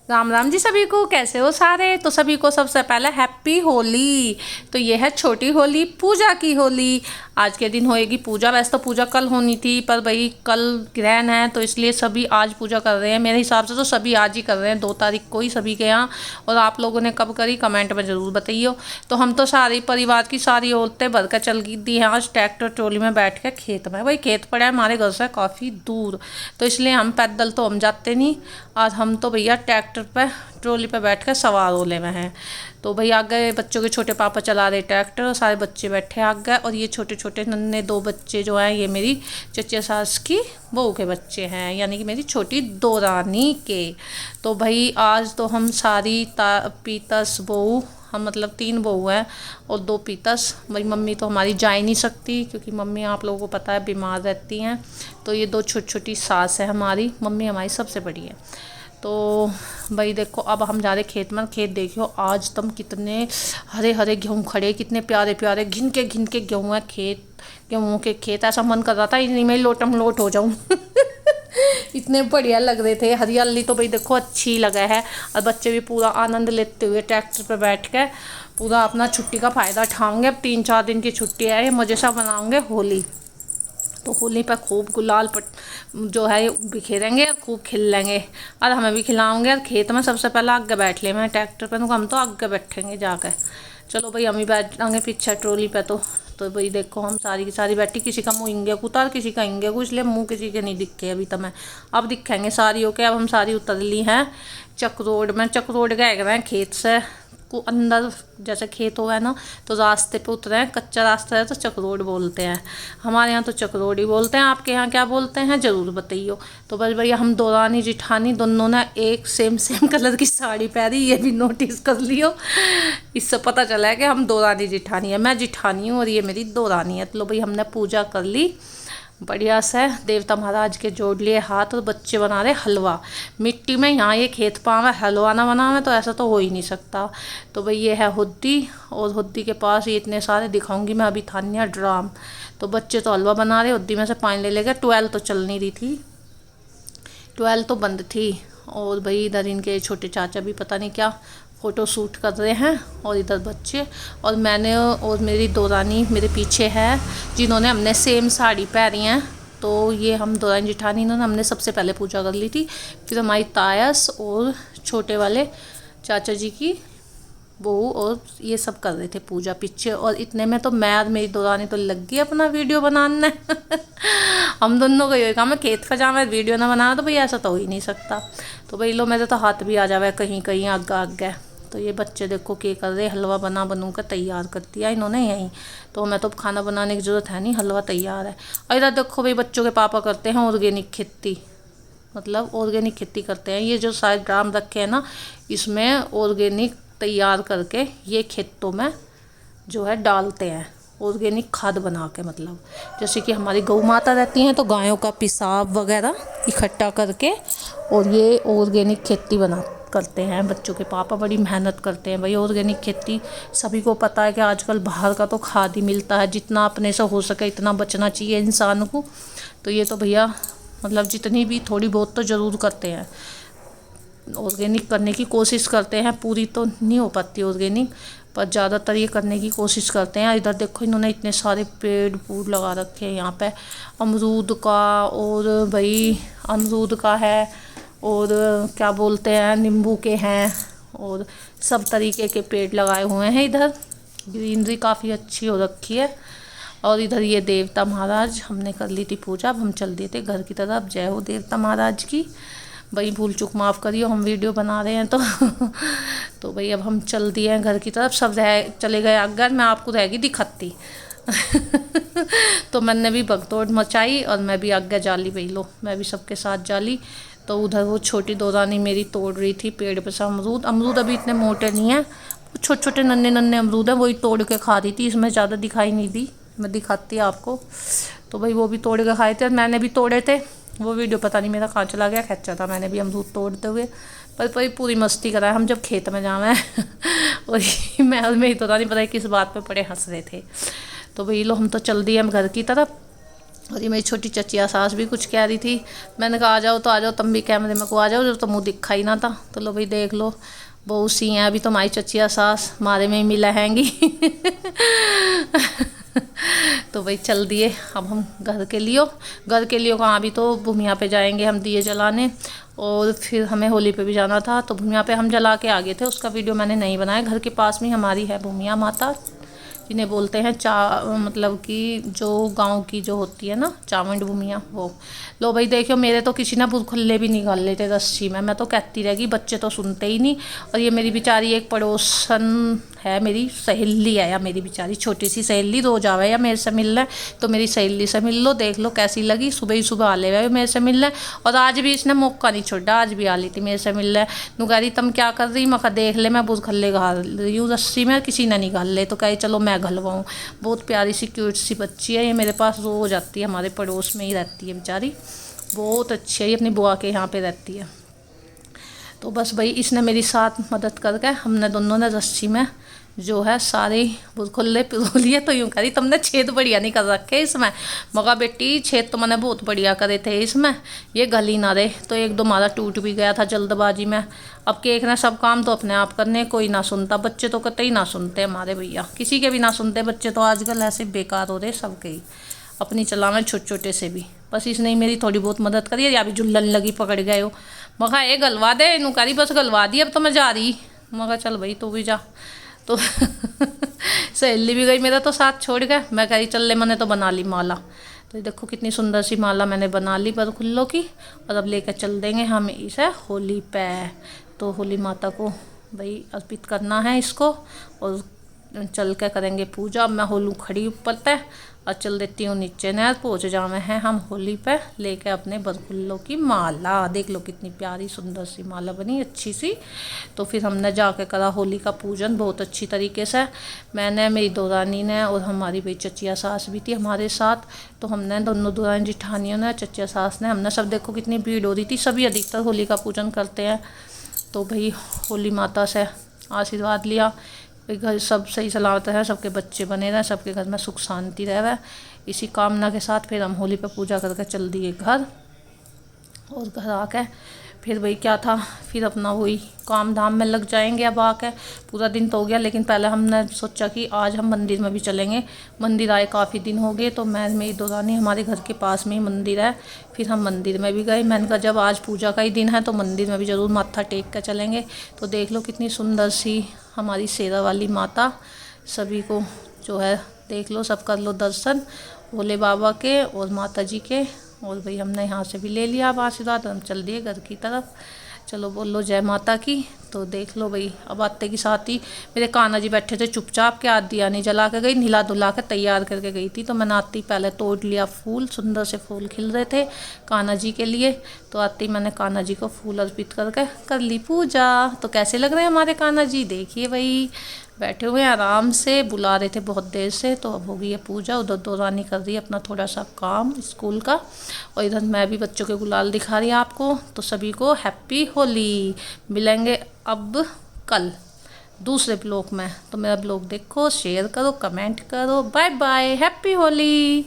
राम राम जी सभी को, कैसे हो सारे। तो सभी को सबसे पहले हैप्पी होली। तो ये है छोटी होली, पूजा की होली। आज के दिन होएगी पूजा। वैसे तो पूजा कल होनी थी, पर भाई कल ग्रहण है तो इसलिए सभी आज पूजा कर रहे हैं। मेरे हिसाब से तो सभी आज ही कर रहे हैं, 2 तारीख को ही सभी के यहाँ। और आप लोगों ने कब करी कमेंट में ज़रूर बताइए। तो हम तो सारे परिवार की सारी औरतें भर कर चल गई थी आज ट्रैक्टर ट्रॉली में बैठ के खेत में। भाई खेत पड़ा है हमारे घर से काफ़ी दूर, तो इसलिए हम पैदल तो हम जाते नहीं। आज हम तो भैया ट्रैक्टर पे ट्रॉली पे बैठ कर सवार होले में हैं। तो भाई आ गए बच्चों के छोटे पापा चला रहे ट्रैक्टर, और सारे बच्चे बैठे आ गए। और ये छोटे छोटे नन्हे 2 बच्चे जो हैं, ये मेरी चचा सास की बहू के बच्चे हैं, यानी कि मेरी छोटी दोरानी के। तो भाई आज तो हम सारी पीतस बहू, हम मतलब 3 बहू हैं और 2 पीतस। भाई मम्मी तो हमारी जा ही नहीं सकती, क्योंकि मम्मी आप लोगों को पता है बीमार रहती हैं। तो ये 2 छोटी छोटी सास है हमारी, मम्मी हमारी सबसे बड़ी है। तो भाई देखो अब हम जा रहे खेत में। खेत देखियो आज तुम कितने हरे हरे गेहूँ खड़े, कितने प्यारे प्यारे घिन के गेहूँ है खेत, गेहूँ के खेत। ऐसा मन कर रहा था इन्हीं में लोटम लोट हो जाऊँ इतने बढ़िया लग रहे थे। हरियाली तो भाई देखो अच्छी लगा है, और बच्चे भी पूरा आनंद लेते हुए ट्रैक्टर पर बैठ के पूरा अपना छुट्टी का फ़ायदा उठाएंगे। अब 3-4 दिन की छुट्टी है, ये मज़े से मनाएंगे होली। तो होली पर खूब गुलाल जो है बिखेरेंगे और खूब खिल लेंगे, और हमें भी खिलाओगे। और खेत में सबसे पहले आगे बैठ ले, मैं ट्रैक्टर पर, तो हम तो आगे बैठेंगे जाकर। चलो भाई हम ही बैठ जाएंगे पीछे ट्रॉली पे। तो भाई देखो हम सारी की सारी बैठी, किसी का मुँह इंगे उतार, किसी का इंगे को, इसलिए मुँह किसी के नहीं दिखे अभी। तो मैं अब दिखेंगे सारी होके। अब हम सारी उतर ली हैं चक रोड में। चक रोड गए हैं खेत से को अंदर, जैसे खेत हुआ है ना, तो रास्ते पे उतरे हैं। कच्चा रास्ता है तो चक रोड बोलते हैं, हमारे यहाँ तो चक रोड ही बोलते हैं। आपके यहाँ क्या बोलते हैं ज़रूर बताइए। तो बस भैया हम दोरानी जिठानी दोनों ने एक सेम कलर की साड़ी पहनी, ये भी नोटिस कर लियो। इससे पता चला है कि हम दोरानी जिठानी है। मैं जिठानी हूँ और ये मेरी दोरानी है। तो लो भाई हमने पूजा कर ली बढ़िया से, देवता महाराज के जोड़ लिए हाथ, और बच्चे बना रहे हलवा मिट्टी में। यहाँ ये खेत पावे हलवा ना बनावे तो ऐसा तो हो ही नहीं सकता। तो भाई ये है हुद्दी, और हुद्दी के पास ये इतने सारे दिखाऊंगी मैं अभी थानिया ड्राम। तो बच्चे तो हलवा बना रहे, हुद्दी में से पानी ले लेके। 12 तो चल नहीं रही थी, 12 तो बंद थी। और भाई इधर इनके छोटे चाचा भी पता नहीं क्या फ़ोटो शूट कर रहे हैं, और इधर बच्चे। और मैंने और मेरी दोरानी मेरे पीछे है, जिन्होंने हमने सेम साड़ी पहनी है। तो ये हम दोरानी जिठानी, इन्होंने हमने सबसे पहले पूजा कर ली थी। फिर हमारी तायस और छोटे वाले चाचा जी की बहू और ये सब कर रहे थे पूजा पीछे। और इतने में तो मैं और मेरी दोरानी तो लग गई अपना वीडियो बनाने हम दोनों को यही काम है, खेत पर जावे वीडियो ना बनाना, तो भाई ऐसा तो हो ही नहीं सकता। तो भाई लो मेरे तो हाथ भी आ जावे कहीं कहीं आगे आगे। तो ये बच्चे देखो क्या कर रहे, हलवा बनू कर तैयार कर दिया इन्होंने यहीं। तो हमें तो खाना बनाने की ज़रूरत है नहीं, हलवा तैयार है। और इधर देखो भाई बच्चों के पापा करते हैं ऑर्गेनिक खेती, मतलब ऑर्गेनिक खेती करते हैं। ये जो सारे ड्राम रखे हैं ना, इसमें ऑर्गेनिक तैयार करके ये खेतों में जो है डालते हैं, ऑर्गेनिक खाद बना के। मतलब जैसे कि हमारी गौ माता रहती हैं, तो गायों का पेशाब वगैरह इकट्ठा करके और ये ऑर्गेनिक खेती करते हैं। बच्चों के पापा बड़ी मेहनत करते हैं भाई। ऑर्गेनिक खेती सभी को पता है कि आजकल बाहर का तो खाद ही मिलता है, जितना अपने से हो सके इतना बचना चाहिए इंसान को। तो ये तो भैया मतलब जितनी भी थोड़ी बहुत तो ज़रूर करते हैं, ऑर्गेनिक करने की कोशिश करते हैं। पूरी तो नहीं हो पाती ऑर्गेनिक, पर ज़्यादातर ये करने की कोशिश करते हैं। इधर देखो इन्होंने इतने सारे पेड़ फूल लगा रखे हैं यहाँ पे, अमरूद का, और भाई अमरूद का है, और क्या बोलते हैं नींबू के हैं, और सब तरीके के पेड़ लगाए हुए हैं। इधर ग्रीनरी काफ़ी अच्छी हो रखी है। और इधर ये देवता महाराज, हमने कर ली थी पूजा, अब हम चल दिए थे घर की तरफ। जय हो देवता महाराज की। भाई भूल चूक माफ़ करियो, हम वीडियो बना रहे हैं तो तो भाई अब हम चल दिए हैं घर की तरफ। सब चले गए अगर मैं आपको रहेगी दिखती तो मैंने भी भगदौड़ मचाई और मैं भी आगे जाली भाई। लो मैं भी सबके साथ जाली। तो उधर वो छोटी दोरानी मेरी तोड़ रही थी पेड़ पे से अमरूद। अमरूद अभी इतने मोटे नहीं हैं, छोटे छोटे नन्हे नन्हे अमरूद हैं, वही तोड़ के खा रही थी। इसमें ज़्यादा दिखाई नहीं दी, मैं दिखाती आपको। तो भाई वो भी तोड़ के खाए थे और मैंने भी तोड़े थे। वो वीडियो पता नहीं मेरा कहाँ चला गया, खींचा था मैंने भी अमरूद तोड़ते हुए। पर पूरी मस्ती करा है हम जब खेत में जाना है और मैं और मेरी तो नहीं पता किस बात पे पड़े हंस रहे थे। तो भाई लो हम तो चल दिए हम घर की तरफ। और ये मेरी छोटी चचिया सास भी कुछ कह रही थी। मैंने कहा आ जाओ तो आ जाओ, तुम भी कैमरे में को आ जाओ, जब तो मुँह दिखा ही ना था। तो लो भाई देख लो, बहुत सी हैं अभी तो हमारी चचिया सास हमारे में ही मिला हैंगी। तो भाई चल दिए अब हम घर के लिए कहाँ, अभी तो भूमिया पे जाएंगे हम दिए जलाने, और फिर हमें होली पे भी जाना था तो भूमिया पे हम जला के आ गए थे। उसका वीडियो मैंने नहीं बनाया। घर के पास में हमारी है भूमिया माता, जिन्हें बोलते हैं मतलब कि जो गांव की जो होती है ना चावंड भूमिया, वो। लो भाई देखो, मेरे तो किसी ने बुरखुल्ले भी निकाल लेते रस्सी में, मैं तो कहती रहेगी, बच्चे तो सुनते ही नहीं। और ये मेरी बेचारी एक पड़ोसन है, मेरी सहेली है, या मेरी बेचारी छोटी सी सहेली, रोज आवे या मेरे से मिलना है, तो मेरी सहेली से मिल लो, देख लो कैसी लगी। सुबह ही सुबह आ ले हुए मेरे से मिलना है, और आज भी इसने मौका नहीं छोड़ा, आज भी आ ली थी मेरे से मिलना है। नुगारी तुम क्या कर रही, मैं देख ले मैं बुरखल्ले घाल रही हूँ रस्सी में, किसी ने नहीं घाल ले, तो कहे चलो मैं घलवाऊँ। बहुत प्यारी सी क्यूट सी बच्ची है, ये मेरे पास रोज आती है, हमारे पड़ोस में ही रहती है बेचारी, बहुत अच्छी है, ये अपनी बुआ के यहाँ पे रहती है। तो बस भाई इसने मेरी साथ मदद करके हमने दोनों ने रस्सी में जो है सारे खुले पिरो लिए। तो यूँ करी तुमने छेद बढ़िया नहीं कर रखे इसमें, मगा बेटी छेद तो मैंने बहुत बढ़िया करे थे इसमें, ये गली ना रहे। तो एक दो मारा टूट भी गया था जल्दबाजी में। अब केक ने सब काम तो अपने आप करने, कोई ना सुनता, बच्चे तो कतई ना सुनते हमारे भैया, किसी के भी ना सुनते बच्चे तो आजकल, ऐसे बेकार हो रहे सबके ही, अपनी चलावे छोटे छोटे से भी। बस इसने ही मेरी थोड़ी बहुत मदद करी है, या भी झुल्लन लगी पकड़ गए हो, मगा ये गलवा दे नुकारी, बस गलवा दी, अब तो मैं जा रही, मगा चल भाई तू भी जा। तो सहेली भी गई, मेरा तो साथ छोड़ गया, मैं कही चल ले, मैंने तो बना ली माला। तो देखो कितनी सुंदर सी माला मैंने बना ली बरखुल्लों की, और अब लेकर चल देंगे हम इसे होली पे। तो होली माता को भाई अर्पित करना है इसको, और चल के करेंगे पूजा। अब मैं होलू खड़ी ऊपर पे और चल देती हूँ नीचे, नहर पहुँच जावे हैं हम होली पे लेके अपने बरखुल्लों की माला। देख लो कितनी प्यारी सुंदर सी माला बनी अच्छी सी। तो फिर हमने जाके करा होली का पूजन बहुत अच्छी तरीके से, मैंने, मेरी दो रानी ने, और हमारी भाई चचिया सास भी थी हमारे साथ। तो हमने दोनों दुरानी जिठानियों ने, चचिया सास ने, हमने सब, देखो कितनी भीड़ हो रही थी, सभी अधिकतर होली का पूजन करते हैं। तो भाई होली माता से आशीर्वाद लिया, घर सब सही सलामत है, सबके बच्चे बने रहे, सबके घर में सुख शांति रहे। इसी कामना के साथ फिर हम होली पे पूजा करके चल दिए घर। और घर आके फिर भाई क्या था, फिर अपना वही काम धाम में लग जाएंगे। अब आके पूरा दिन तो हो गया, लेकिन पहले हमने सोचा कि आज हम मंदिर में भी चलेंगे। मंदिर आए काफ़ी दिन हो गए, तो मैं, मेरी दौरानी, हमारे घर के पास में ही मंदिर है, फिर हम मंदिर में भी गए। मैंने कहा जब आज पूजा का ही दिन है तो मंदिर में भी ज़रूर माथा टेक कर चलेंगे। तो देख लो कितनी सुंदर सी हमारी शेरा वाली माता, सभी को जो है देख लो, सब कर लो दर्शन भोले बाबा के और माता जी के। और भाई हमने यहाँ से भी ले लिया अब आशीर्वाद, हम चल दिए घर की तरफ। चलो बोल लो जय माता की। तो देख लो भाई, अब आते के साथ ही मेरे कान्हा जी बैठे थे चुपचाप के, आदि दिया नहीं जला के गई, नीला धुला के तैयार करके गई थी। तो मैंने आती पहले तोड़ लिया फूल, सुंदर से फूल खिल रहे थे कान्हा जी के लिए। तो आती मैंने कान्हा जी को फूल अर्पित करके कर ली पूजा। तो कैसे लग रहे हैं हमारे कान्हा जी, देखिए भाई बैठे हुए हैं आराम से, बुला रहे थे बहुत देर से। तो अब होगी ये पूजा, उधर दो रानी कर रही है अपना थोड़ा सा काम स्कूल का, और इधर मैं भी बच्चों के गुलाल दिखा रही है आपको। तो सभी को हैप्पी होली, मिलेंगे अब कल दूसरे ब्लॉग में। तो मेरा ब्लॉग देखो, शेयर करो, कमेंट करो, बाय बाय, हैप्पी होली।